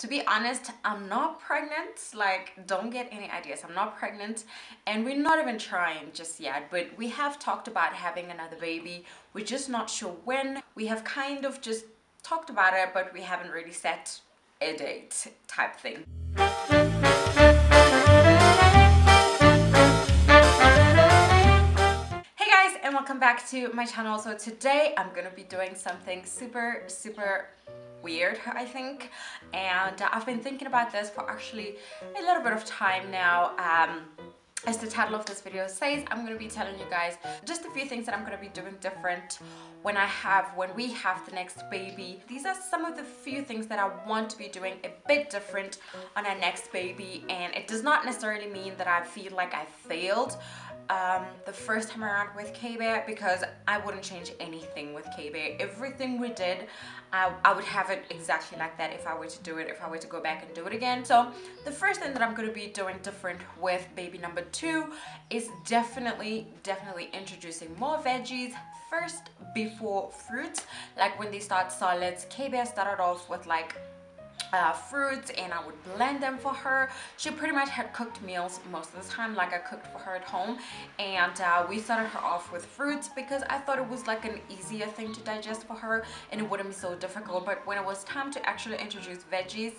To be honest, I'm not pregnant. Like, don't get any ideas. I'm not pregnant, and we're not even trying just yet. But we have talked about having another baby. We're just not sure when. We have kind of just talked about it, but we haven't really set a date type thing. Hey guys, and welcome back to my channel. So today I'm gonna be doing something super weird, I think, and I've been thinking about this for actually a little bit of time now. As the title of this video says, I'm going to be telling you guys just a few things that I'm going to be doing different when we have the next baby. These are some of the few things that I want to be doing a bit different on our next baby, and it does not necessarily mean that I feel like I failed the first time around with K-Bear, because I wouldn't change anything with K-Bear. Everything we did, I would have it exactly like that if I were to do it, if I were to go back and do it again. So the first thing that I'm going to be doing different with baby number 2 is definitely introducing more veggies first before fruits. Like when they start solids, K-Bear started off with like fruits, and I would blend them for her. She pretty much had cooked meals most of the time, like I cooked for her at home, and we started her off with fruits because I thought it was like an easier thing to digest for her and it wouldn't be so difficult. But when it was time to actually introduce veggies,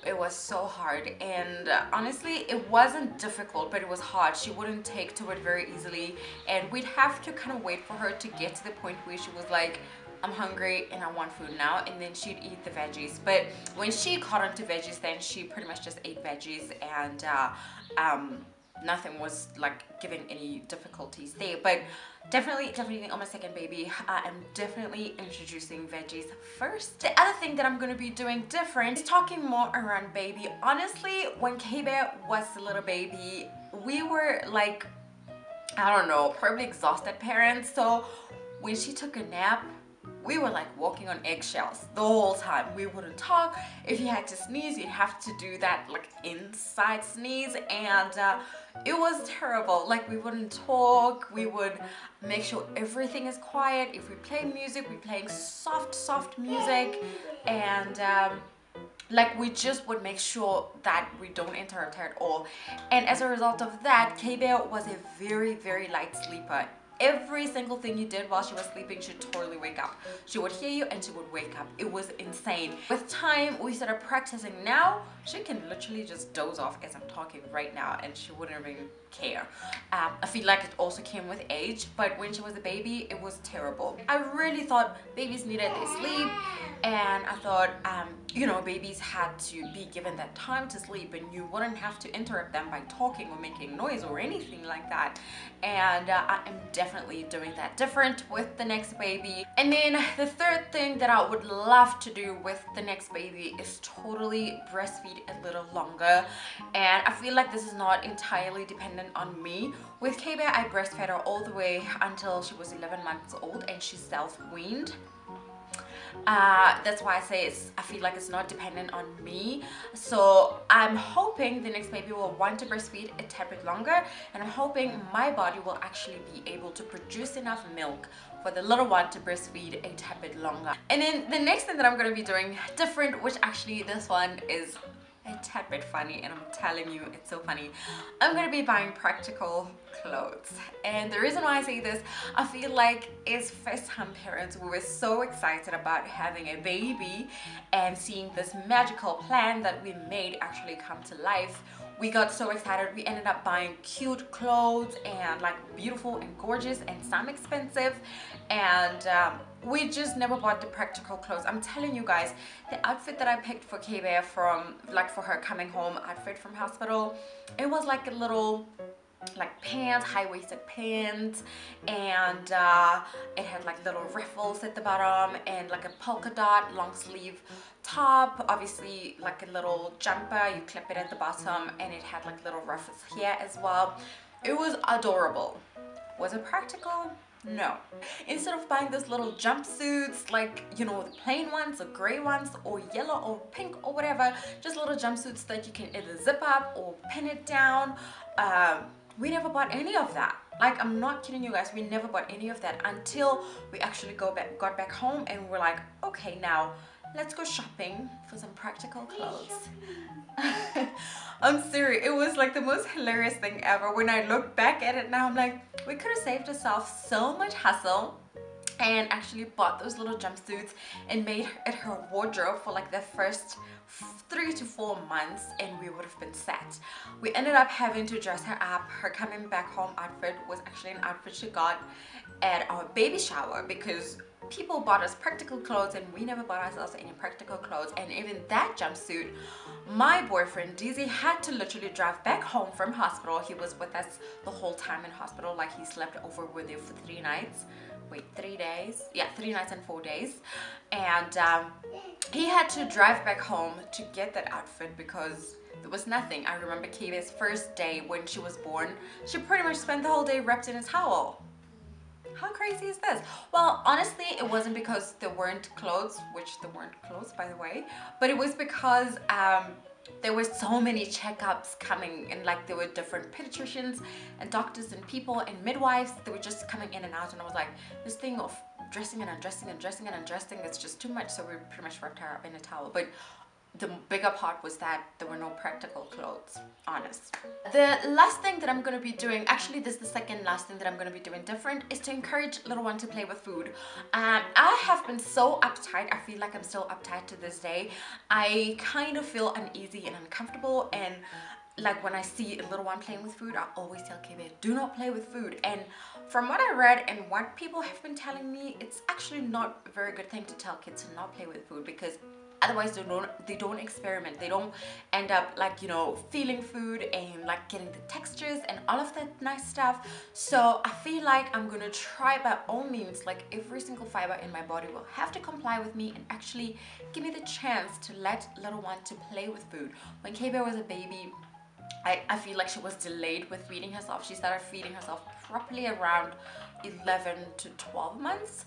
it was so hard. And honestly, it wasn't difficult, but it was hard. She wouldn't take to it very easily, and we'd have to kind of wait for her to get to the point where she was like, I'm hungry and I want food now, and then she'd eat the veggies. But when she caught onto veggies, then she pretty much just ate veggies, and nothing was like giving any difficulties there. But definitely on my second baby, I am definitely introducing veggies first. The other thing that I'm going to be doing different is talking more around baby. Honestly, when K-Bear was a little baby, we were like, I don't know, probably exhausted parents. So when she took a nap, we were like walking on eggshells the whole time. We wouldn't talk. If you had to sneeze, you'd have to do that like inside sneeze, and it was terrible. Like, we wouldn't talk. We would make sure everything is quiet. If we play music, we're playing soft music, and like, we just would make sure that we don't interrupt her at all. And as a result of that, K-Bear was a very light sleeper. Every single thing you did while she was sleeping, she'd totally wake up. She would hear you and she would wake up. It was insane. With time, we started practicing. Now she can literally just doze off as I'm talking right now, and she wouldn't even care. I feel like it also came with age, but when she was a baby, it was terrible. I really thought babies needed their sleep, and I thought you know, babies had to be given that time to sleep, and you wouldn't have to interrupt them by talking or making noise or anything like that. And I am definitely doing that different with the next baby. And then the third thing that I would love to do with the next baby is totally breastfeed a little longer. And I feel like this is not entirely dependent on me. With K-Bear, I breastfed her all the way until she was 11 months old, and she self-weaned. That's why I say I feel like it's not dependent on me. So I'm hoping the next baby will want to breastfeed a tad bit longer, and I'm hoping my body will actually be able to produce enough milk for the little one to breastfeed a tad bit longer. And then the next thing that I'm going to be doing different, which actually this one is a tad bit funny, and I'm telling you, it's so funny. I'm gonna be buying practical clothes. And the reason why I say this, I feel like as first-time parents, we were so excited about having a baby and seeing this magical plan that we made actually come to life. We got so excited. We ended up buying cute clothes, and like beautiful and gorgeous, and some expensive, and we just never bought the practical clothes. I'm telling you guys, the outfit that I picked for K-Bear from, like, for her coming home outfit from hospital, it was like a little like pants, high-waisted pants, and it had like little ruffles at the bottom, and like a polka dot long sleeve top, obviously like a little jumper, you clip it at the bottom, and it had like little ruffles here as well. It was adorable. Was it practical? No. Instead of buying those little jumpsuits, like, you know, the plain ones or gray ones or yellow or pink or whatever, just little jumpsuits that you can either zip up or pin it down, we never bought any of that. Like, I'm not kidding you guys, we never bought any of that until we actually got back home, and we're like, okay, now let's go shopping for some practical clothes. I'm serious, it was like the most hilarious thing ever. When I look back at it now, I'm like, we could have saved ourselves so much hassle and actually bought those little jumpsuits and made it her wardrobe for like the first 3 to 4 months, and we would have been set. We ended up having to dress her up. Her coming back home outfit was actually an outfit she got at our baby shower, because people bought us practical clothes and we never bought ourselves any practical clothes. And even that jumpsuit, my boyfriend Dizzy had to literally drive back home from hospital. He was with us the whole time in hospital, like he slept over with you for 3 nights. Wait, 3 days? Yeah, 3 nights and 4 days. And he had to drive back home to get that outfit because there was nothing. I remember Kiwi's first day when she was born, she pretty much spent the whole day wrapped in a towel. How crazy is this? Well, honestly, it wasn't because there weren't clothes, which there weren't clothes, by the way, but it was because there were so many checkups coming, and like there were different pediatricians and doctors and people and midwives. They were just coming in and out, and I was like, this thing of dressing and undressing and dressing and undressing, it's just too much. So we pretty much wrapped her up in a towel. But the bigger part was that there were no practical clothes, honest. The last thing that I'm going to be doing, actually this is the second last thing that I'm going to be doing different, is to encourage little one to play with food. I have been so uptight. I feel like I'm still uptight to this day. I kind of feel uneasy and uncomfortable, and like when I see a little one playing with food, I always tell Kiwi, do not play with food. And from what I read and what people have been telling me, it's actually not a very good thing to tell kids to not play with food, because otherwise they don't experiment. They don't end up like, you know, feeling food and like getting the textures and all of that nice stuff. So I feel like I'm gonna try by all means, like every single fiber in my body will have to comply with me and actually give me the chance to let little one to play with food. When K-Bear was a baby, I feel like she was delayed with feeding herself. She started feeding herself properly around 11 to 12 months,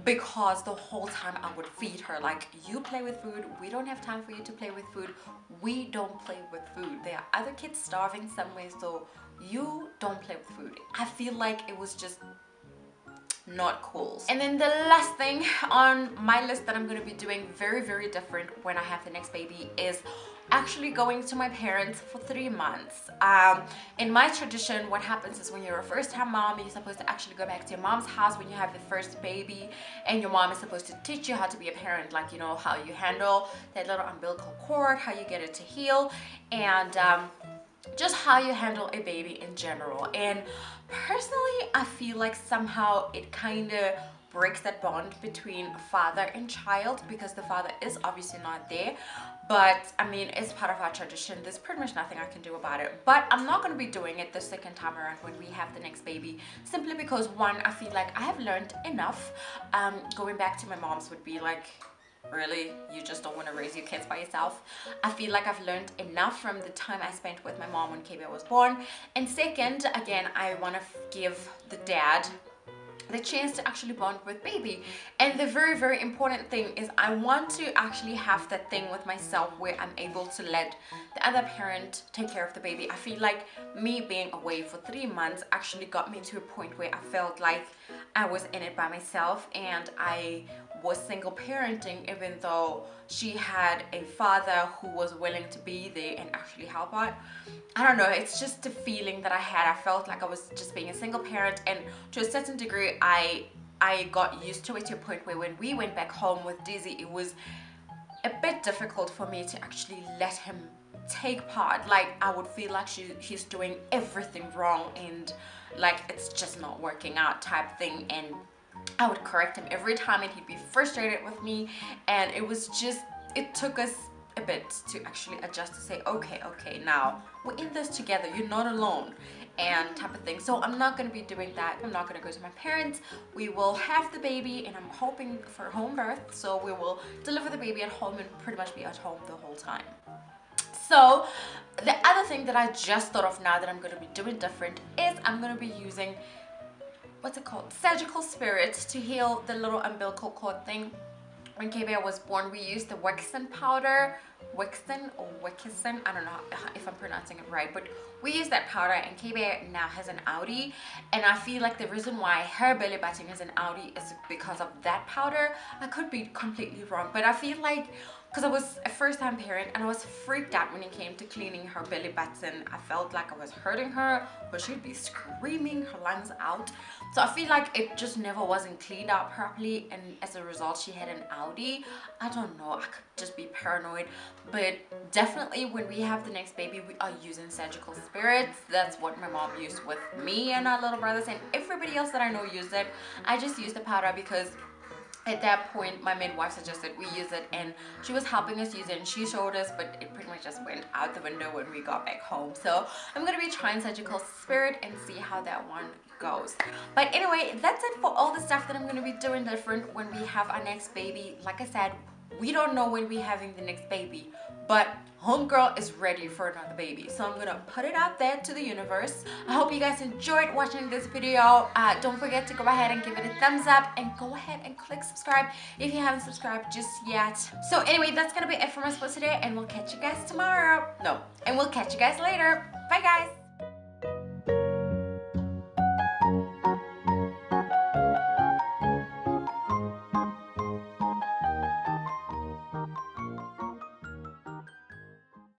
because the whole time I would feed her like, you play with food, we don't have time for you to play with food, we don't play with food. There are other kids starving somewhere, so you don't play with food. I feel like it was just not cool. And then the last thing on my list that I'm going to be doing very, very different when I have the next baby is actually going to my parents for 3 months. In my tradition, what happens is when you're a first-time mom, you're supposed to actually go back to your mom's house when you have the first baby, and your mom is supposed to teach you how to be a parent, like, you know, how you handle that little umbilical cord, how you get it to heal, and just how you handle a baby in general. And personally, I feel like somehow it kind of breaks that bond between father and child, because the father is obviously not there. But I mean, it's part of our tradition. There's pretty much nothing I can do about it. But I'm not going to be doing it the second time around when we have the next baby, simply because, one, I feel like I have learned enough. Going back to my mom's would be like, really, you just don't want to raise your kids by yourself? I feel like I've learned enough from the time I spent with my mom when K-Bear was born. And second, again, I want to give the dad the chance to actually bond with baby. And the very, very important thing is I want to actually have that thing with myself where I'm able to let the other parent take care of the baby. I feel like me being away for 3 months actually got me to a point where I felt like I was in it by myself, and I was single parenting, even though she had a father who was willing to be there and actually help out. I don't know, it's just a feeling that I had. I felt like I was just being a single parent, and to a certain degree I got used to it, to a point where when we went back home with Dizzy, it was a bit difficult for me to actually let him take part. Like, I would feel like he's doing everything wrong, and like it's just not working out type thing, and I would correct him every time and he'd be frustrated with me. And it was just, it took us a bit to actually adjust, to say, okay, now we're in this together, you're not alone, and type of thing. So I'm not going to be doing that. I'm not going to go to my parents. We will have the baby, and I'm hoping for home birth, so we will deliver the baby at home and pretty much be at home the whole time. So the other thing that I just thought of now that I'm going to be doing different is I'm going to be using, what's it called, surgical spirits, to heal the little umbilical cord thing. when KB was born, we used the Wexen powder. Wexen or Wexen, I don't know if I'm pronouncing it right, but we use that powder, and KB now has an outie, and I feel like the reason why her belly button is an outie is because of that powder. I could be completely wrong, but I feel like because I was a first-time parent and I was freaked out when it came to cleaning her belly button. I felt like I was hurting her, but she'd be screaming her lungs out. So I feel like it just never wasn't cleaned out properly, and as a result she had an outie. I don't know, I could just be paranoid, but definitely when we have the next baby we are using surgical spirits. That's what my mom used with me and our little brothers, and everybody else that I know used it. I just used the powder because at that point my midwife suggested we use it, and she was helping us use it and she showed us, but it pretty much just went out the window when we got back home. So I'm gonna be trying surgical spirit and see how that one goes. But anyway, that's it for all the stuff that I'm gonna be doing different when we have our next baby. Like I said, we don't know when we're having the next baby, but homegirl is ready for another baby, so I'm gonna put it out there to the universe. I hope you guys enjoyed watching this video. Don't forget to go ahead and give it a thumbs up, and go ahead and click subscribe if you haven't subscribed just yet. So anyway, that's gonna be it from us for today, and we'll catch you guys tomorrow. No, and we'll catch you guys later. Bye guys.